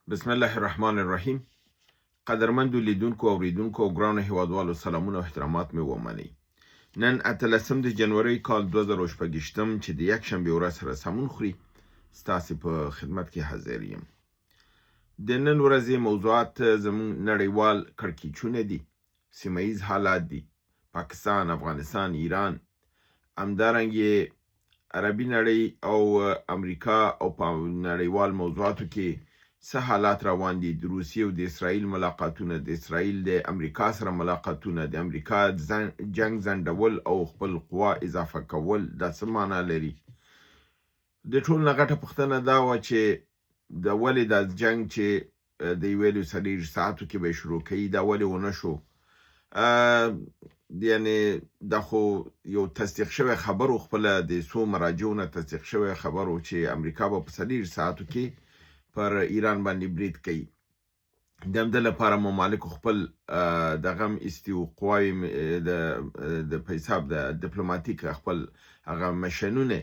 بسم الله الرحمن الرحیم. قدرمندو لیدونکو او اوریدونکو او ګرانو هیوادوالو سلامونه او احترامات مې ومنئ. نن 18 د جنوري کال 2018 چې د یک شنبې ورځ سره سمون خوري ستاسې په خدمت کې حاضر یم. د نن ورځې موضوعات زموږ نړیوال کړکېچونه دي، سیمه ییز حالات دي، پاکستان، افغانستان، ایران، همدارنګې عربي نړۍ او امریکا او په نړیوال موضوعاتو کې څه حالات روان دي، د روسیې او د اسرائیل ملاقاتونه، د اسرائیل د امریکا سره ملاقاتونه، د امریکا جنگ ځنډول او خپل قوا اضافه کول، دا څه معنا لري؟ د ټول نه غټه پوښتنه دا وه چې د ولې دا جنگ چې د یوې څلېرویشت ساعتو کې به شروع کوي دا ولې ونه شو؟ یعنې دا خو یو تصدیق شوی خبر و، خپله د څو مراجعو نه تصدیق شوی خبر و چې امریکا به په 40 ساعتو کې پر ایران باندې برید کوي. د همده لپاره ممالکو خپل دغه ایستي و، قواوې د په حساب د ډیپلوماتیک خپل هغه مشنونه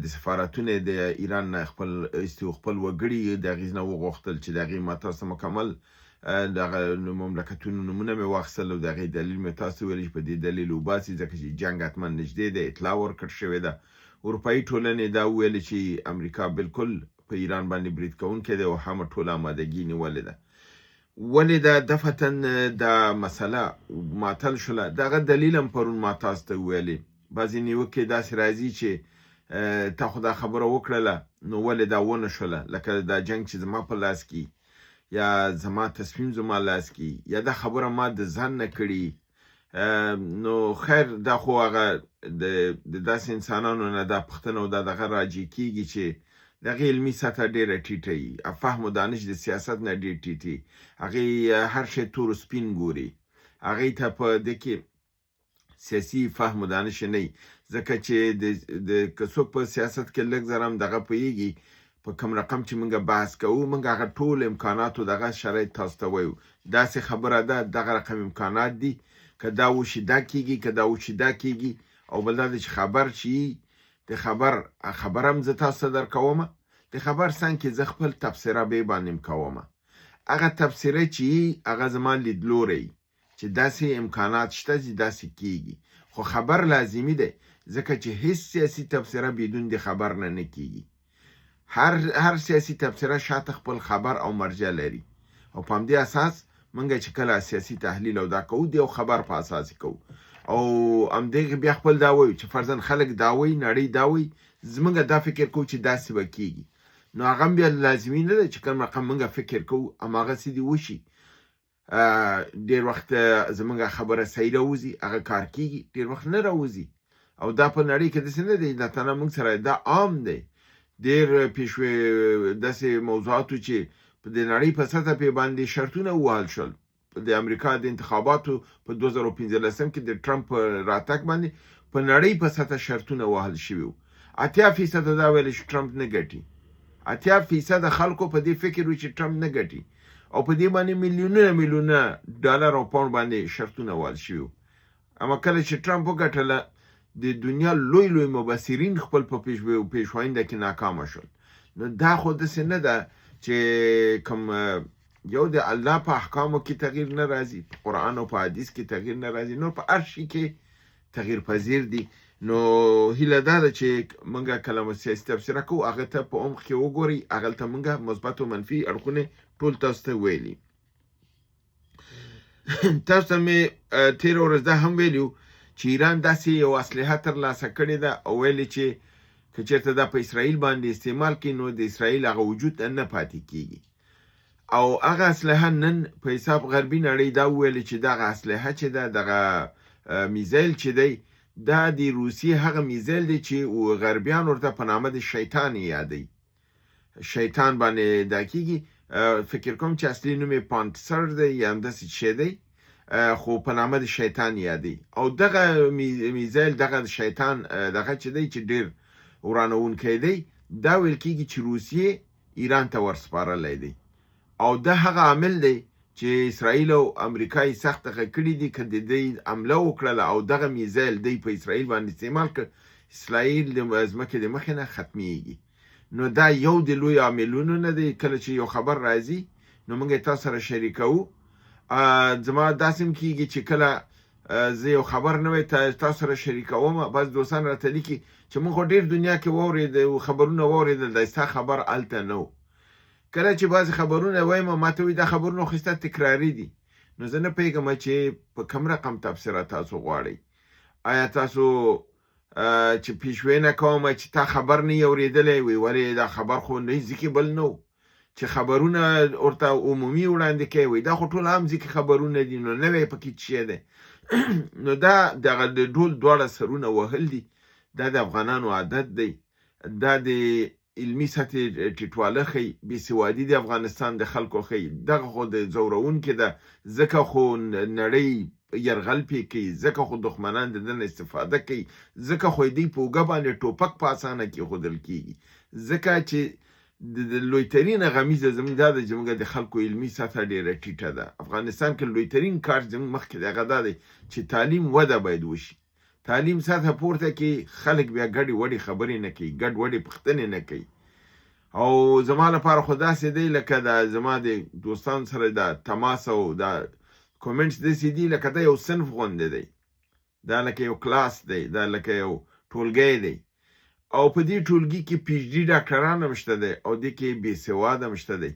د سفارتونه د ایران نه خپل ایستي و، خپل وګړي د هغې نه وغوښتل چې د هغې ما تاسو مکمل دغه مملکتونو نومونه مې واخیستل او د هغې دلیل مې تاسو ویلي چې په دې دلیل وباسي ځکه چې جنګ حتما نږدې دی، اطلاع ورکړل شوې ده. اروپایي ټولنې دا وویلې چې امریکا بالکل په ایران باندې برید کوونکی دی او هم ټوله آمادګي نیولې ده. ولې دا دفعتن دا مسله معطل شوله؟ دغه دلیل هم پرون ما تاسو ته وویلې. بعضې نیوکې داسې راځي چې تا خو دا خبره وکړله نو ولې دا ونه شوله، لکه دا جنګ چې زما په لاس کې یا زما تصمیم زما لاس کې یا دا خبره ما د ځان نه کړي. نو خیر دا خو هغه د داسې انسانانو نه دا پوښتنه او دا دغه راجع کېږي چې د هغې علمي سطحه ډېره ټیټه وي، فهم و دانش د سیاست نه ډېر ټیټ وي، هغې هر شی تور و سپین ګوري، هغې ته په دې کې سیاسي فهم و دانش نه وي، ځکه چې که څوک په سیاست کې لږ زر هم دغه پوهېږي په کوم رقم چې موږ بحث کوو موږ هغه ټول امکاناتو دغه شرایط تاسو ته وایو. داسې خبره ده دغه رقم امکانات دي، که دا وشي دا کېږي، که دا وشي دا کېږي. او بل دا دی چې خبر چې د خبر هم زه تاسو ته درکومه، د خبر څنګ کې زه خپل تبصره به باندې کومه. هغه تبصره چې هغه زما لیدلوری چې داسې امکانات شته چې داسې کېږي، خو خبر لازمي دی ځکه چې هیڅ سیاسي تبصره بدون د خبر نه کېږي. هر سیاسي تبصره شاته خپل خبر او مرجع لري او په همدې اساس موږ چې کله سیاسي تحلیل او دا کوو د یو خبر په اساس کوو او همدغې بیا خپل دا وایو چې فرضاً خلک دا وایي، نړۍ دا وایي، زموږ دا فکر کوو چې داسې به کېږي. نو هغه هم بیا لازمي نه ده چې کوم رقم موږ فکر کوو هماغسې دې وشي. ډېر وخت زموږ خبره صحیح راوځي، هغه کار کېږي، ډېر وخت نه راوځي. او دا په نړۍ کې داسې نه دی، دا تنه موږ سره دا عام دی. ډېر پیشوې داسې موضوعاتو چې په د نړۍ په سطحه پې باندې شرطونه ووهل شول. د امریکا د انتخاباتو په 2015 کې د ټرمپ په راتګ باندې په نړۍ په سطحه شرطونه وهل شوي وو. 80% دا ویل چې ټرمپ نه ګټي، 80% خلکو په دې فکر وي چې ټرمپ نه ګټي او په دې باندې میلیونونه ډالر او پاوند باندې شرطونه وهل شوي وو. اما کله چې ټرمپ وګټله د دنیا لوی مبصرین خپل په پیشوینده کې ناکامه شول. نو دا خو داسې نه ده چې کوم یو د الله په احکامو کې تغییر نه راځي، په قرآن او په حدیث کې تغییر نه راځي، نور په هر شي کې تغییر پذیر دي. نو هیله دا ده چې موږ کله سیاسي تبصره کوو هغه ته په عمق کې وګورئ، هغلته موږ مثبت او منفي اړخونه ټول تاسو ته ویلي. تاسو ته مې تېره ورځ دا هم ویلي چې ایران داسې یو اسلحه ترلاسه کړې ده او ویلې چې که چېرته دا په اسرائیل باندې استعمال کړي نو د اسرائیل هغه وجود نه پاتې کېږي. او هغه اسلحه نن په حساب غربي نړۍ دا وویلې چې دغه اسلحه چې ده، دغه میزایل چې دی، دا د روسیې هغه میزایل دی چې غربیان ورته په نامه د شیطان یادوي، شیطان باندې دا کېږي. فکر کوم چې اصلي نوم یې پانسر دی یا همداسې شی دی، خو په نامه د شیطان یادوي. او دغه میزایل دغه شیطان دغه چې دی چې ډېر ورانوونکی دی، دا ویل کېږي چې روسیې ایران ته ورسپارلی دی. او دا هغه عامل دی چې اسرائیل او امریکا یې سخت دغه کړي دي که د دوی حمله وکړله او دغه میزایل دی په اسرائیل باندې استعمال کړ، اسرائیل د ځمکې د مخې نه ختمیږي. نو دا یو د لوی عاملونو نه دی. کله چې یو خبر راځي نو موږ یې تاسو سره شریکوو. زما داسې هم کېږي چې کله زه یو خبر نه وی تاسو سره شریکوم، بس دوستان راته لیکي چې موږ خو ډېر دنیا کې واورېدل، خبرونه واورېدل، دا ستا خبر هلته نه و. کله چې بعضې خبرونه وایم ماته وایي دا خبرونه خو ستا تکراري دي. نو زه نه پوهېږم چې په کوم رقم تبصره تاسو غواړئ. آیا تاسو چې پیشوینه کوم چې تا خبر نه یې اورېدلی وي، ولې دا خبر خو نه ځکې بل نه و چې خبرونه ورته عمومي وړاندې کوي، وایي دا خو ټول عام ځکې خبرونه دي، نو نوی پکې څه شی دی. نو دا دغه د ډول دواړه سرونه وهل دي. دا د افغانانو عادت دی. دا د علمي سطحې ټیټواله ښیي، بېسوادي د افغانستان د خلکو ښیي. دغه خو د ځورونکې ده، ځکه خو نړۍ یرغل پې کوي، ځکه خو دښمنان د ده نه استفاده کوي، ځکه خو دوی په اوږه باندې ټوپک په اسانه کېښودل کېږي، ځکه چې د لویترین غمیزه زموږ دا ده چې زموږ د خلکو علمي سطحه ډېره ټیټه ده. افغانستان کې لویترین کار زموږ مخکې د هغه دا دی چې تعلیم وده باید وشي. تعلیم سطحه پورته کې خلک بیا ګډې وډې خبرې نه کوي، ګډ وډې پوښتنې نه کوي. او زما لپاره خو داسې دی لکه دا زما د دوستانو سره دا تماس او دا کومنټس داسې دي لکه دا یو صنف غوندې دی، دا لکه یو کلاس دی، دا لکه یو ټولګی دی. او په دې ټولګي کې پی ایچ ډي ډاکټران هم شته دی او دې کې بېسواده هم شته دی.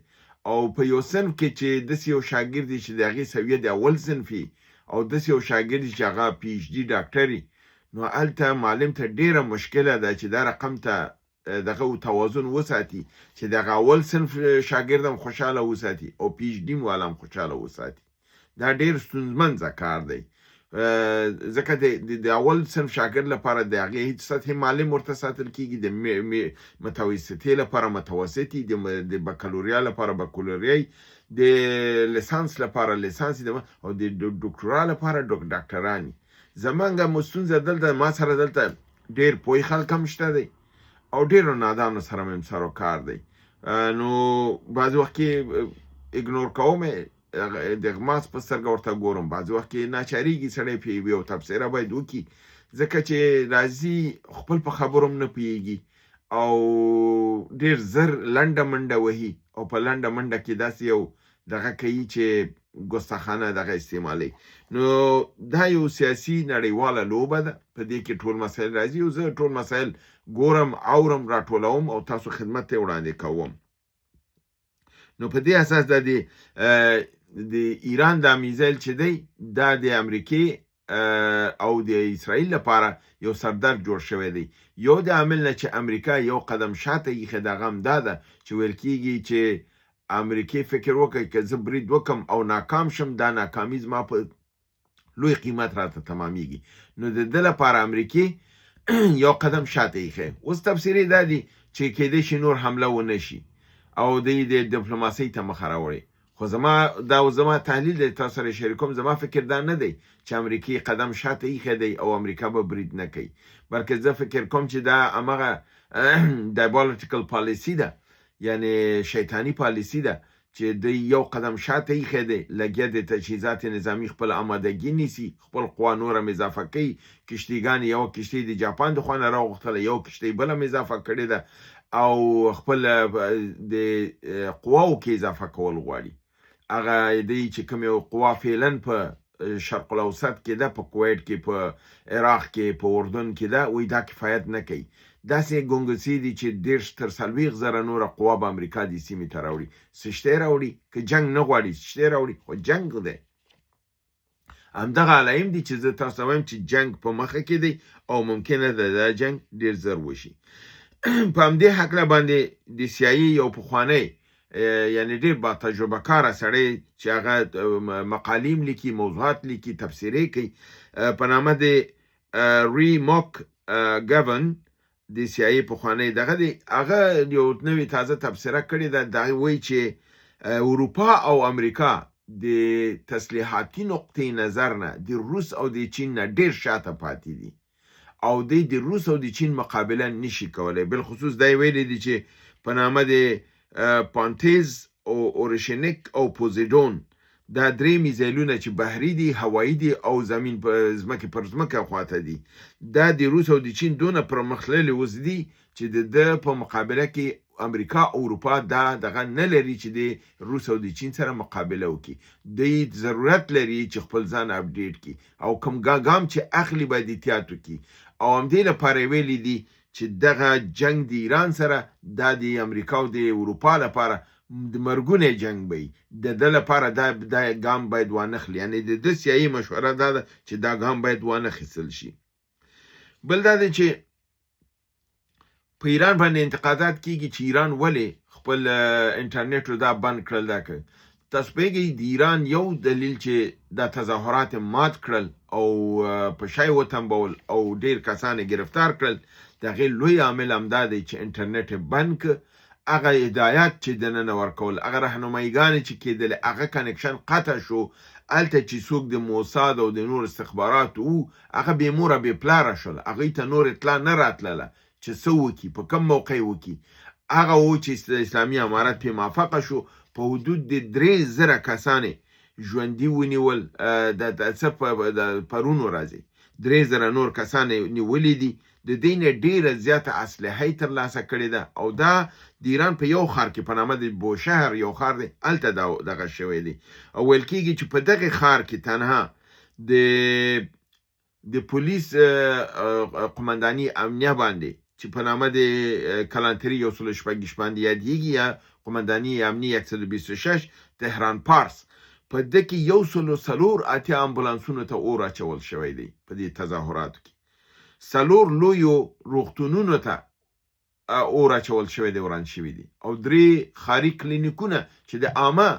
او په یو صنف کې چې داسې یو شاګرد دی چې د هغې سویه د اول صنف وي او داسې یو شاګرد دی چې هغه پی ایچ ډي ډاکټر وي، نو هلته معلم ته ډېره مشکله ده چې دا رقم ته دغه توازن وساتي چې دغه اول صنف شاګرد هم خوشحاله وساتي او پی ایچ ډي والا هم خوشحاله وساتي. دا ډېر ستونزمنځه کار دی، ځکه د اول صنف شاګرد لپاره د هغې هېڅ سطحې معلم ورته ساتل کېږي، د متوسطې لپاره متوسطي، د بکالوریا لپاره بکالوریایي، د لیسانس لپاره لیسانسي، او د ډاکټورا لپاره ډاکټراني. زمونږ ستونزه دلته ما سره دلته ډېر پوه خلک هم شته دی او ډېرو نادانو سره مې سر و کار دی. نو بعض وخت کې اګنور کوم، د غماس په سترګه ورته ګورم، بعض وخت کې ناچارېږي سړی پې یو تبصره باید وکړي، ځکه چې راځي خپل په خبرو هم نه پوهېږي او ډېر زر لنډه منډه وهي او په لنډه منډه کې داسې یو دغه کوي چې ګستاخانه دغه استعمالوي. نو دا یو سیاسي نړیواله لوبه ده، په دې کې ټول مسایل راځي او زه ټول مسایل ګورم، اورم، راټولوم او تاسو خدمت ته وړاندې کوم. نو په دې اساس د ایران دا میزایل چې دی دا د امریکې او د اسرائیل لپاره یو سردرد جوړ شوی دی. یو د عامل نه چې امریکا یو قدم شاته ایښی د هغه هم دا ده چې ویل کېږي چې امریکې فکر وکړي که زه برید وکم او ناکام شم، دا ناکامي زما په لوی قیمت راته تمامیږي. نو د ده لپاره امریکې یو قدم شاته ایښی. اوس تبصرې دا دي چې کیدای شي نور حمله ونه شي او دوی د ډیپلوماسۍ ته مخه راوړي. خو زما تحلیل دی تاسو سره شریکوم، زما فکر دا نه دی چې امریکې قدم شاته ایښی دی او امریکا به برید نه کوي، بلکې زه فکر کوم چې دا همغه ډایبالټیکل پالیسي ده، یعنی شیطانی پالیسي ده چې دوی یو قدم شاته ایښی دی، لګیا د تجهیزات نظامي خپل آمادګي نیسي، خپل قوا نور هم اضافه کوي. کشتیګانې یو کشتۍ د جاپان د خوا نه راوغوښتله، یو کشتۍ بله هم اضافه کړې ده او خپل د قواو کې اضافه کول غواړي. هغه دی چې کوم یو قوا فعلا په شرق الاوسط کې ده، په کویت کې، په عراق کې، په اردن کې ده، وایي دا کفایت نه کوي. داسې ګونګسې دي چې 30 تر 40 زره نوره قوا به امریکا دې سیمې ته راوړي. څه شتی راوړي؟ که جنګ نه غواړي څه شتی راوړي؟ خو جنګ دی. همدغه علایم دي چې زه تاسو ته وایم چې جنګ په مخه کې دی او ممکنه ده دا جنګ ډېر زر وشي. په همدې هکله باندې د CIA یو پخوانی یعنی ډېر با تجربه کاره سړی چې هغه مقالیم لیکي، موضوعات لیکي، تبصرې کوي، په نامه د ری ماک ګون د CIA پخوانی دغه دی، هغه یو نوې تازه تبصره کړې ده. دا وایي چې اروپا او امریکا د تسلیحاتي نقطې نظر نه د روس او د چین نه ډېر شاته پاتې دي او دوی د روس او د چین مقابله نشي کولای. بالخصوص دا ویلي دي چې په نامه د پانتیز او اورشنیک او پوزیدون دا درې میزایلونه چې بحري دي، هوایي دي او زمین په ځمکې پر ځمکه خواته دي، دا د روس او د چین دونه پرمختللي اوس دي چې د په مقابله کې امریکا او اروپا دا دغه نه لري چې د روس او د چین سره مقابله وکړي. دوی ضرورت لري چې خپل ځان اپډیټ کړي او کوم ګام چې اخلي باید احتیاط وکړي. او همدې لپاره ویلي دي چې دغه جنگ د ایران سره دا د امریکا او د اروپا لپاره د مرګونی جنگ وي. د ده لپاره دا ګام باید وانخلي. یعنې د ده سیاسي مشوره دا ده چې دا ګام باید وانخیستل شي. بل دا دی چې په ایران باندې انتقادات کیږي چې ایران ولې خپل انټرنیټ دا بند کړل. دا کوي تاسو پوهیږئ د ایران یو دلیل چې دا تظاهرات مات کړل او په شای وتنبول او ډیر کسان گرفتار کړل، د هغې لوی عامل همدا دی چې انټرنیټ بند کړ. هغه هدایات چې دننه ورکول، هغه رهنمایګانې چې کېدلې، هغه کنکشن قطع شو. هلته چې څوک د موساد او د نور استخبارات وو، هغه بې موره بې پلاره شول. هغوی ته نور اطلاع نه راتلله چې څه وکړي، په کوم موقع وکړي. هغه و چې اسلامي امارت پې موافقه شو. په حدود د 3000 کسانې ژوندي ونیول. پرون ورځې 3000 نور کسان نیولي دي. د دې نه ډیره زیاته اسلحه ترلاسه کړې ده او دا د ایران په یو ښار کې په نامه د بوشهر یو ښار دی، هلته دغه شوی دی. او ویل کېږي چې په دغه ښار کې تنها د پولیس قمنداني امنیه باندې چې په نامه د کلانتري 106 باندې یادېږي، یا قمنداني امنیه 126 تهران پارس، په ده کې 104 امبولانسونو ته اور اچول شوی دی. په دې تظاهراتو کې 4 لویو روغتونونو ته اور اچول شوی دی، وران شوي دي. او 3 ښاري کلینیکونه چې د عامه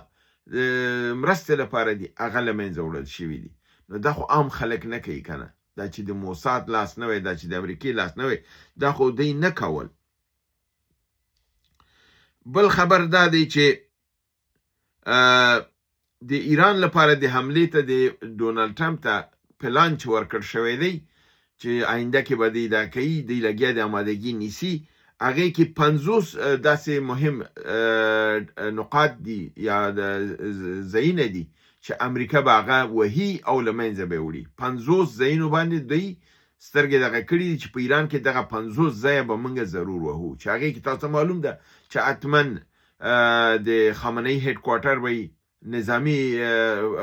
مرستې لپاره دي، هغه له منځه وړل شوي دي. نو دا خو عام خلک نه کوي که نه؟ دا چې د موساد لاس نه وی، دا چې د امریکې لاس نه وی، دا خو دوی نه کول. بل خبر دا دی چې د ایران لپاره د حملې ته د ډونالډ ټرمپ ته پلان چې ورکړ شوی دی چې آینده کې به دی دا کوي، دی لګیا د آمادګي نیسي. هغې کې 50 داسې مهم نقاط دي یا ځایونه دي چې امریکا به هغه وهي او له منځه به وړي. 50 ځایونو باندې دوی سترګې دغه کړي دي چې په ایران کې دغه 50 ځایه به موږ ضرور وهو، چې هغې کې تاسو معلوم ده چې حتما د خامنه‌ای هیډ کوارټر به وي، نظامي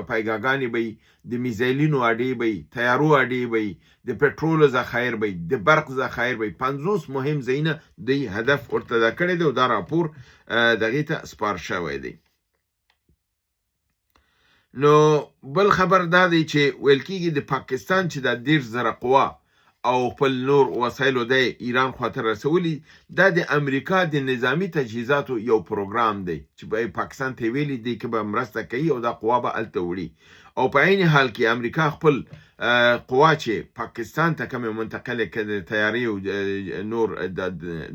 پایګاګانې به وي، د میزایلونو اډې به وي، تیارو اډې به وي، د پټرولو ذخایر به وي، د برق ذخایر به وي. 50 مهم ځایونه دوی هدف ورته دا کړی دی او دا راپور دغې ته سپار شوی دی. نو بل خبر دا دی چې ویل کېږي د پاکستان چې دا 10,000 قوا او خپل نور وسایلو د ایران خواته رسولي، دا د امریکا د نظامی تجهیزاتو یو پروګرام دی چې پاکستان ته ویلي دی که به مرسته کوي او دا قوا به هلته وړي. او په عین حال کې امریکا خپل قوا چې پاکستان ته کومې منتقله کړي، تیارې او نور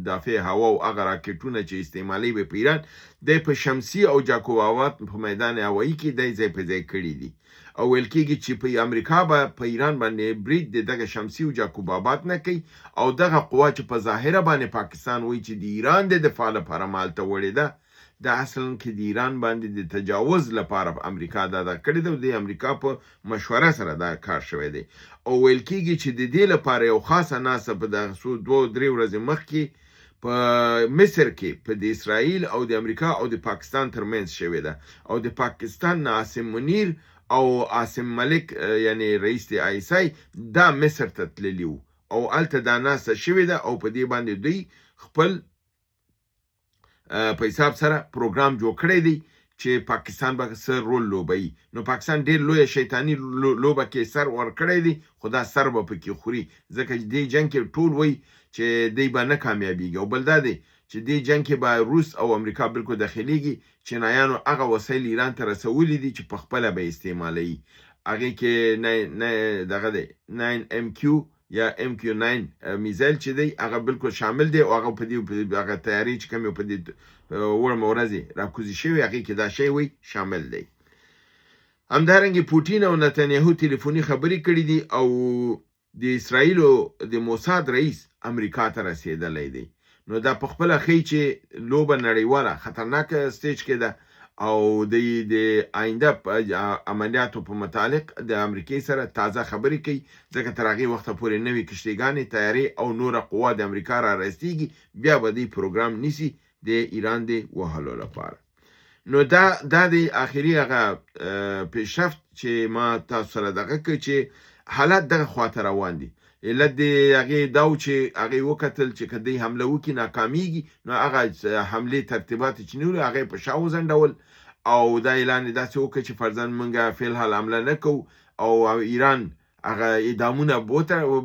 دافع هوا او هغه راکټونه چې استعمالي به په ایران، دی په شمسي او جاکوباباد په میدان هوایي کې دی ځای په ځای کړي دي. او ویل کېږي چې په امریکا به په ایران باندې برید د دغه شمسي او جاکوباباد نه کوي. او دغه قوا چې په ظاهره باندې پاکستان وایي چې د ایران د دفاع لپاره مالته وړې ده، دا اصلا کې د ایران باندې د تجاوز لپاره امریکا دا کړی دی او د امریکا په مشوره سره دا کار شوی دی. او ویل کېږي چې د دې لپاره یو خاصه ناسه په دغه 2-3 ورځې مخکې په مصر کې په د اسرائیل او د امریکا او د پاکستان ترمنځ شوې ده. او د پاکستان عاصم منیر او عاصم ملک یعنی رئیس د ISI دا مصر ته تللی وو او هلته دا ناسه شوې ده. او په دې باندې دوی خپل په حساب سره پروګرام جوړ کړی دی چې پاکستان به څه رول لوبوي. نو پاکستان ډېر لویه شیطاني لوبه کې سر ورکړی دی، خو دا سر به پکې خوري، ځکه چې دې جنګ کې ټول وایي چې دی به نه کامیابیږي. او بل دا دی چې دې جنګ کې به روس او امریکا بالکل داخليږي. چینایانو هغه وسایل ایران ته رسولي دي چې په خپله به استعمالوي. هغې کې دغه دی 9MQ یا MQ9 میزایل چې دی هغه بالکل شامل دی او هغه په دې هغه تیارې چې کومې په دې وړمه ورځې راکوزي شوي، هغې کې دا شی وی شامل دی. همدارنګې پوټین او نتنیاهو تلیفوني خبرې کړي دي او د اسرائیلو د موساد رئیس امریکا ته رسېدلی دی. نو دا په خپله ښیي چې لوبه نړیواله خطرناکه سټیج کې ده او د آینده عملیاتو په متعلق د امریکې سره تازه خبرې کوي، ځکه تر هغې وخته پورې نوې کشتیګانې، تیارې او نوره قوا د امریکا را رسېږي، بیا به دوی پروګرام نیسي د ایران د وهلو لپاره. نو دا د اخري هغه پیشرفت چې ما تاسو سره دغه کې چې حالات دغه خواته روان دي. علت د هغې دا و چې هغې وکتل چې که دوی حمله وکړي ناکامیږي، نو هغه حملې ترتیبات چې نیولي هغه په شا وځنډول او دا اعلان یې داسې وکړ چې فرضاً موږ فی الحال حمله نه کوو او ایران هغه اعدامونه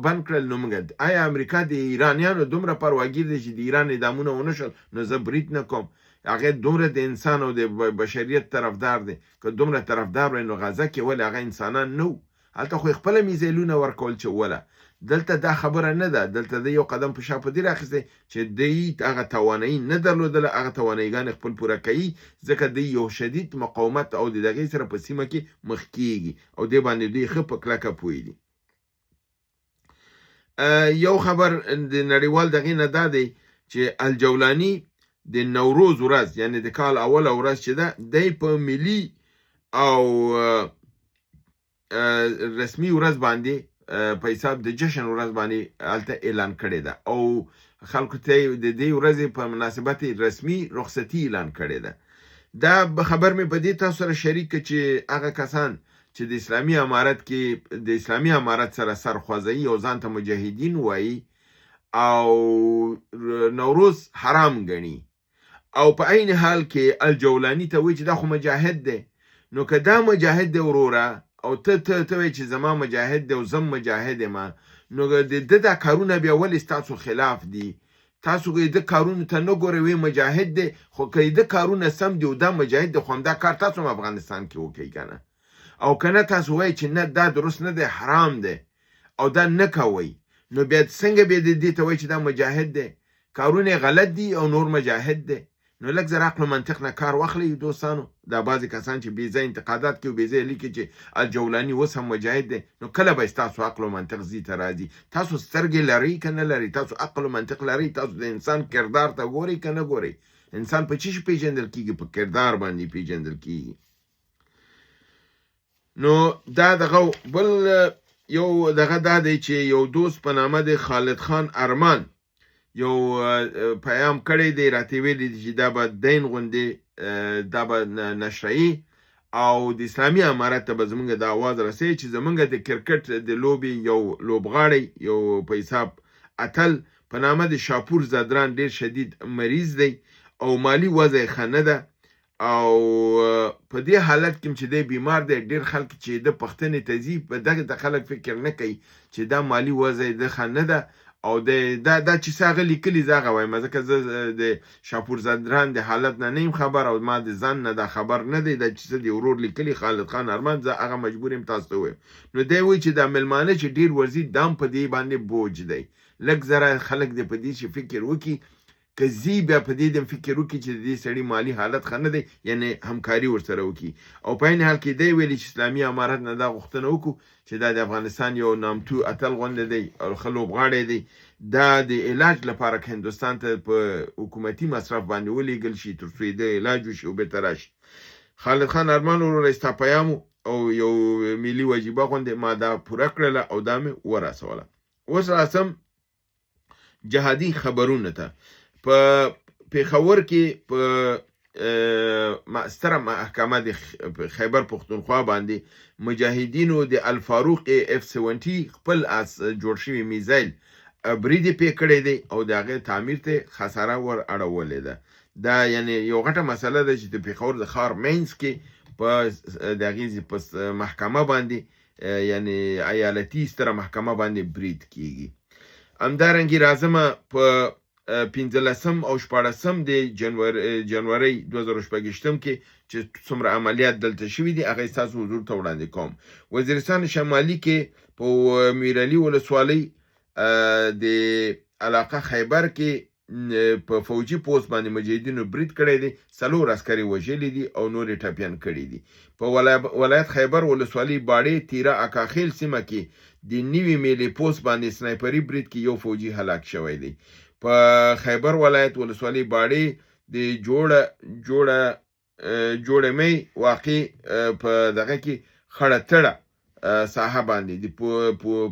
بند کړل. نو موږ آیا امریکا د ایرانیانو دومره پرواګیر دی چې د ایران اعدامونه ونه شول نو زه برید نه کوم؟ هغه دومره د انسان او د بشریت طرفدار دی. که دومره طرفدار وای نو غزه کې ولې هغه انسانان نه وو؟ هلته خو یې خپله میزایلونه ورکول چې وله. دلته دا خبره نه ده. دلته د یو قدم په شا په دې راخیستی چې دوی هغه توانایي نه درلودله، هغه تواناییګانې خپل پوره کوي ځکه دوی یو شدید مقاومت او د دغې سره په سیمه کې مخ کیږي او دې باندې دوی ښه په کلکه پوهېدي. یو خبر د نړیوال دغې نه دا دی چې الجولاني د نوروز ورځ یعنی د کال اوله ورځ چې ده دی په ملي او رسمي ورځ باندې په حساب د جشن ورځ باندې هلته اعلان کړې ده او خلکو ته د دې ورځې په مناسبت رسمي رخصتي اعلان کړې ده. دا خبر مې په دې تاسو سره شریک چې هغه کسان چې د اسلامي امارت کې د اسلامي امارت سره سرخوځوي او ځان ته مجاهدین وایي او نوروز حرام ګڼي او په عین حال کې الجولاني ته وایي چې دا خو مجاهد دی. نو که دا مجاهد دی وروره او ته وایي چې زما مجاهد دی او زم مجاهد یم، نو د دا کارونه بیا ولې ستاسو خلاف دي؟ تاسو د کارونو ته نه ګورئ وایي مجاهد دی، خو که د کارونه سم دي او دا مجاهد دی خو همدا کار تاسو هم افغانستان کې وکړئ که نه. او که نه تاسو وایي چې نه دا درست نه دی حرام دی او دا نه کوئ، نو بیا څنګه بیا دې ته وایي چې دا مجاهد دی؟ کارونه غلط دي او نور مجاهد دی. نو لږ زر عقل و منطق نه کار واخلئ دوستانو. دا بعضې کسان چې بې ځای انتقادات کوي او بې ځای لیکي چې الجولاني اوس هم مجاهد دی، نو کله به ستاسو عقل و منطق ځي ته راځي؟ تاسو سترګې لرئ که نه لرئ؟ تاسو عقل و منطق لرئ؟ تاسو د انسان کردار ته ګورئ که نه ګورئ؟ انسان په څه شي پیژندل کېږي؟ په کردار باندې پیژندل کېږي. نو دا دغه بل یو دغه دا دی چې یو دوست په نامه د خالد خان ارمان یو پیام کړی دی، راته ویلي دی چې دا به دین غوندې دا به نشرایي او د اسلامي امارت ته به زمونږ د آواز رسوي چې زمونږ د کرکټ د لوبې یو لوبغاړی یو په حساب اتل په نامه د شاپور زدران ډېر شدید مریض دی او مالی وضع یې ښه نه ده او په دې حالت کې چې دی بیمار دی، ډېر خلک چې د پښتنې ته ځي په دغه د خلک فکر نه کوي چې دا مالی وضع یې د ښه نه ده او دا چې څه هغه لیکلي زه هغه وایم، ځکه زه د شاپور زدران د حالت نه یم خبر او ما د ځان نه دا خبر نه دی. دا چې څه د ورور لیکلي خالد خان ارمان زه هغه مجبور یم تاسو ته ووایم. نو دی وایي چې دا مېلمانه چې ډېر ورځي دام په دې باندې بوج دی. لږ زره خلک دې په دې چې فکر وکړي که زی بیا په دې د فکر وکړي چې د دې سړي مالی حالت ښه نه دی، یعنې همکاري ورسره وکړي. او په عین حال کې دی ویلي چې اسلامي امارت نه دا غوښتنه وکړو چې دا د افغانستان یو نامتو اتل غونډه دی او ښه لوبغاړی دی، دا د علاج لپاره که هندوستان ته په حکومتي مصرف باندې ولیږل شي تر څو یې د علاج وشي او بېرته راشي. خالد خان ارمان وروره ستا پیام او یو ملي وجیبه غوندې ما دا پوره کړله او دا مې ورسوله. اوس راسم جهادي خبرونه ته. په پېښور کې په ستره محکمه د خیبر پښتونخوا باندې مجاهدینو د الفاروق F-70 خپل جوړ شوي میزایل برید یې پې کړی دی او د هغې تعمیر ته خساره ور اړولې ده. دا یعنې یو غټه مسله ده چې د پېښور د ښار مینځ کې په د هغې په محکمه باندې یعنې ایالتي ستره محکمه باندې برید کېږي. همدارنګې راځمه په 15 او 14 د جنوري 2018 کې چې څومره عملیات دلته شوي دي هغه ستاسو حضور ته وړاندې کوم. وزیرستان شمالي کې په میرعلي ولسوالۍ د علاقه خیبر کې په فوجي پوست باندې مجاهدینو برید کړی دی، 4 عسکر یې وژلي دي او نور یې ټپیان کړي دي. په ولایت خیبر ولسوالۍ باړې تیره اکاخیل سیمه کې د نوي میلې پوست باندې سنایپري برید کې یو فوجي هلاک شوی دی. په خیبر ولایت ولسوالۍ باړې د جوړه مې واقع په دغه کې خړه تړه ساحه باندې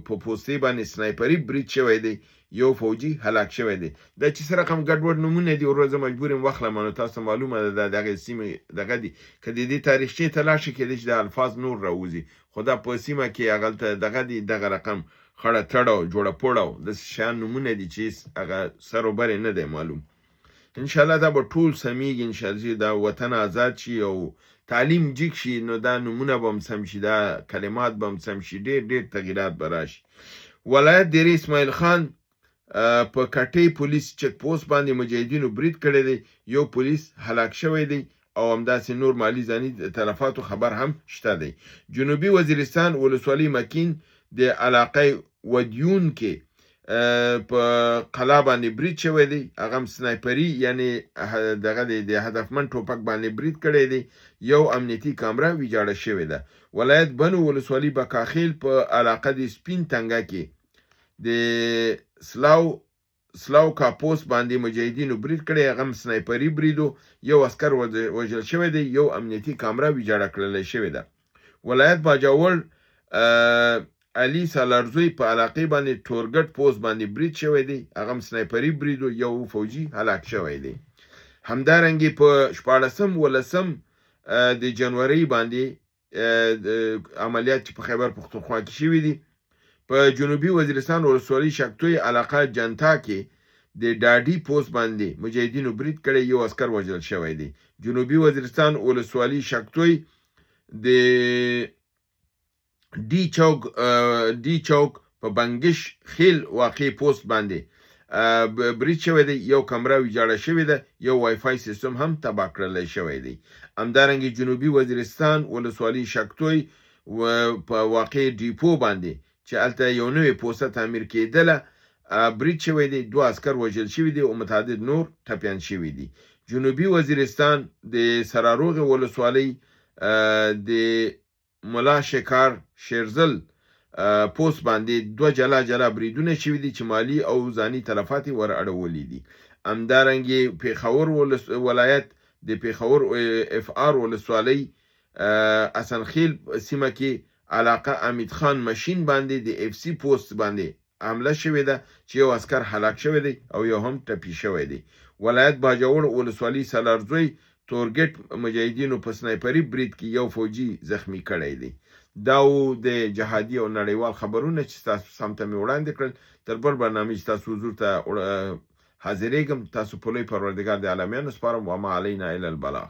په پوستې باندې سنایپري برید شوی دی یو فوجي هلاک شوی دی. دا چې څه رقم ګډوډ نومونه دي ورځ مجبور یم واخلم نو تاسو معلومه ده دغه سیمه دغه دي که د دې تاریخچې ته لاړ شي کېدای شي د الفاظ نور راوځي خو دا په سیمه کې هغلته دغه دي دغه رقم خړه تړه جوړه پوړه د شیان نومونه دي چې هغه سر و بر نه دی معلوم. انشاءالله دا به ټول سمیږي انشاءالله دا وطن آزاد شي او تعلیم جګ شي نو دا نومونه به هم سم شي دا کلمات به هم سم شي ډېر تغییرات به راشي. ولایت دیر اسماعیل خان په کټۍ پولیس چک پوسټ باندې مجاهدینو برید کړی دی یو پولیس هلاک شوی دی او همداسې نور مالی ځاني تلفاتو خبر هم شته دی. جنوبي وزیرستان ولسوالۍ مکین د علاقه ودیون کې په قلا باندې برید شوی دی هغه هم سنایپري یعنی دغه د هدفمند ټوپک باندې برید کړی دی یو امنیتي کامره ویجاړه شوې ده. ولایت بنو ولسوالۍ بکاخیل په علاقه د سپین تنګه کې د سلاو کاپوس باندې مجاهدینو برید کړی هغه هم سنایپري بریدو یو عسکر وژل شوی دی یو امنیتي کامره ویجاړه کړلی شوې ده. ولایت باجوړ علي سالارزوی په علاقې باندې ټورګټ پوسټ باندې برید شوی دی هغه هم سنایپري بریدو یو فوجي هلاک شوی دی. همدارنګې په 14 د جنوري باندې عملیات چې په خیبر پختونخوا کې شوي دي په جنوبي وزیرستان ولسوالۍ شکتوی علاقه جنتا کې د ډاډي پوسټ باندې مجاهدینو برید کړی یو عسکر وژل شوی دی. جنوبي وزیرستان ولسوالۍ شکتوی د ډي چوک په بنګش خیل واقع پوسټ باندې برید شوی دی یو کمره ویجاړه شوې ده یو وای فای سیستم هم تباه کړلی شوی دی. همدارنګه جنوبي وزیرستان ولسوالۍ شکتوی په واقع ډیپو باندې چې هلته یو نوې پوسته تعمیر کېدله برید شوی دی 2 عسکر وژل شوي دي او متعدد نور ټپیان شوي دي. جنوبي وزیرستان د سراروغ ولسوالۍ د ملا شکار شیرزل پوسټ باندې 2 جلا بریدونه شوي دي چې مالی او ځاني تلفات ور اړولي دي. همدارنګه پیښور ولایت د پیښور اف آر ولسوالۍ اسنخیل سیمه کې علاقه امید خان ماشین باندې د اف سی پوسټ باندې حمله شوې ده چې یو عسکر هلاک شوی دی او یو هم ټپي شوی دی. ولایت باجوړ ولسوالۍ سالارزوی تورګټ مجاهدینو په سنایپري برید کې یو فوجي زخمی کړی دی. دا د جهادي او نړیوال خبرونه چې تاسو سمته مې وړاندې کړل تر بل برنامه چې تاسو حضور ته حاضرېږم تاسو په لوی پروردګار د عالمینو سپارم وما علینا الا البلاغ.